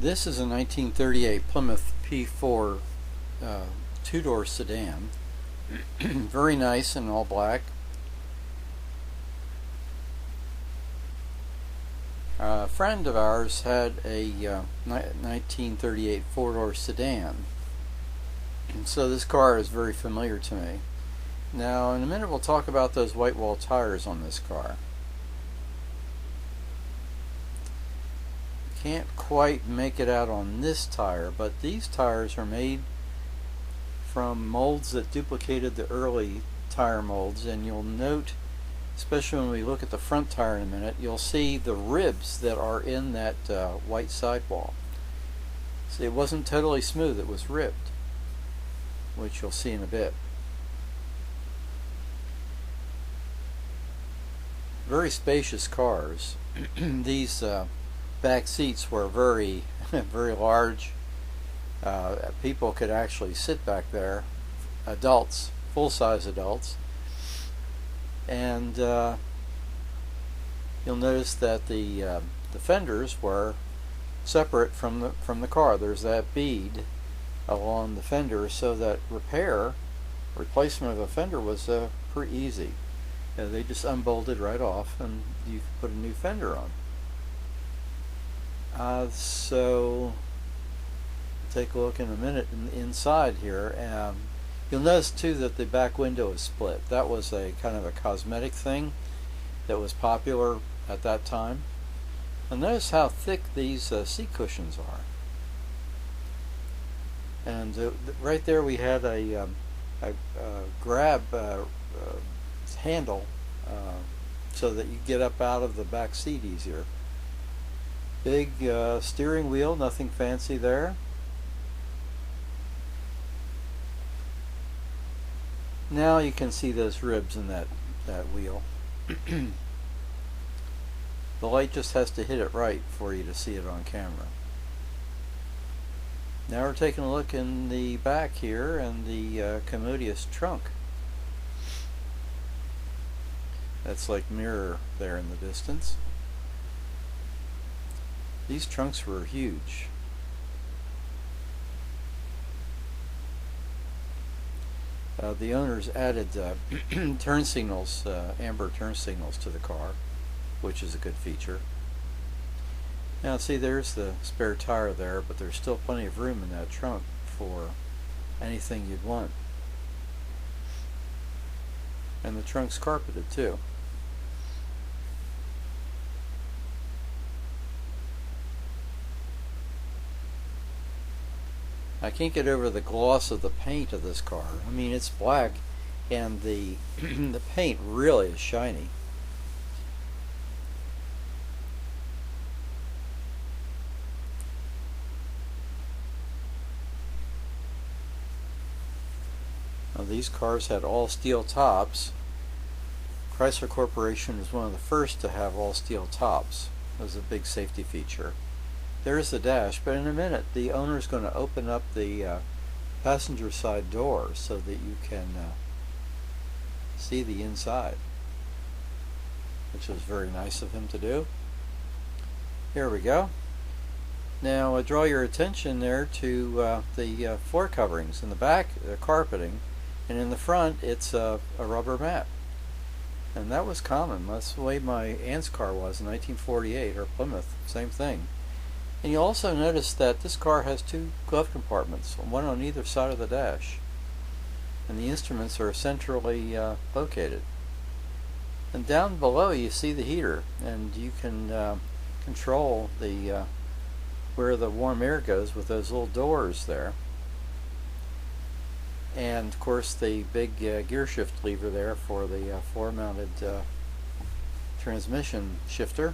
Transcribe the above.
This is a 1938 Plymouth P4 two-door sedan. Very nice in all black. A friend of ours had a 1938 four-door sedan, and so this car is very familiar to me. Now in a minute we'll talk about those white wall tires on this car. Can't quite make it out on this tire, but these tires are made from molds that duplicated the early tire molds, and you'll note, especially when we look at the front tire in a minute, you'll see the ribs that are in that white sidewall. See, it wasn't totally smooth, it was ribbed, which you'll see in a bit. Very spacious cars. These back seats were very very large. People could actually sit back there, adults, full-size adults, and you'll notice that the fenders were separate from the car. There's that bead along the fender, so that replacement of a fender was pretty easy. They just unbolted right off and you put a new fender on. So take a look in a minute inside here. You'll notice too that the back window is split. That was a kind of a cosmetic thing that was popular at that time. And notice how thick these seat cushions are. And right there we had a grab handle so that you get up out of the back seat easier. Big steering wheel, nothing fancy there. Now you can see those ribs in that wheel. The light just has to hit it right for you to see it on camera. Now we're taking a look in the back here and the commodious trunk. That's like mirror there in the distance. These trunks were huge. The owners added turn signals, amber turn signals to the car, which is a good feature. Now see, there's the spare tire there, but there's still plenty of room in that trunk for anything you'd want. And the trunk's carpeted too. I can't get over the gloss of the paint of this car. I mean, it's black and the the paint really is shiny. Now, these cars had all steel tops. Chrysler Corporation was one of the first to have all steel tops. It was a big safety feature. There's the dash, but in a minute the owner's going to open up the passenger side door so that you can see the inside, which was very nice of him to do. Here we go. Now draw your attention there to the floor coverings. In the back, the carpeting, and in the front it's a rubber mat. And that was common. That's the way my aunt's car was in 1948, or Plymouth, same thing. And you'll also notice that this car has two glove compartments, one on either side of the dash. And the instruments are centrally located. And down below you see the heater, and you can control the where the warm air goes with those little doors there. And of course the big gear shift lever there for the floor mounted transmission shifter.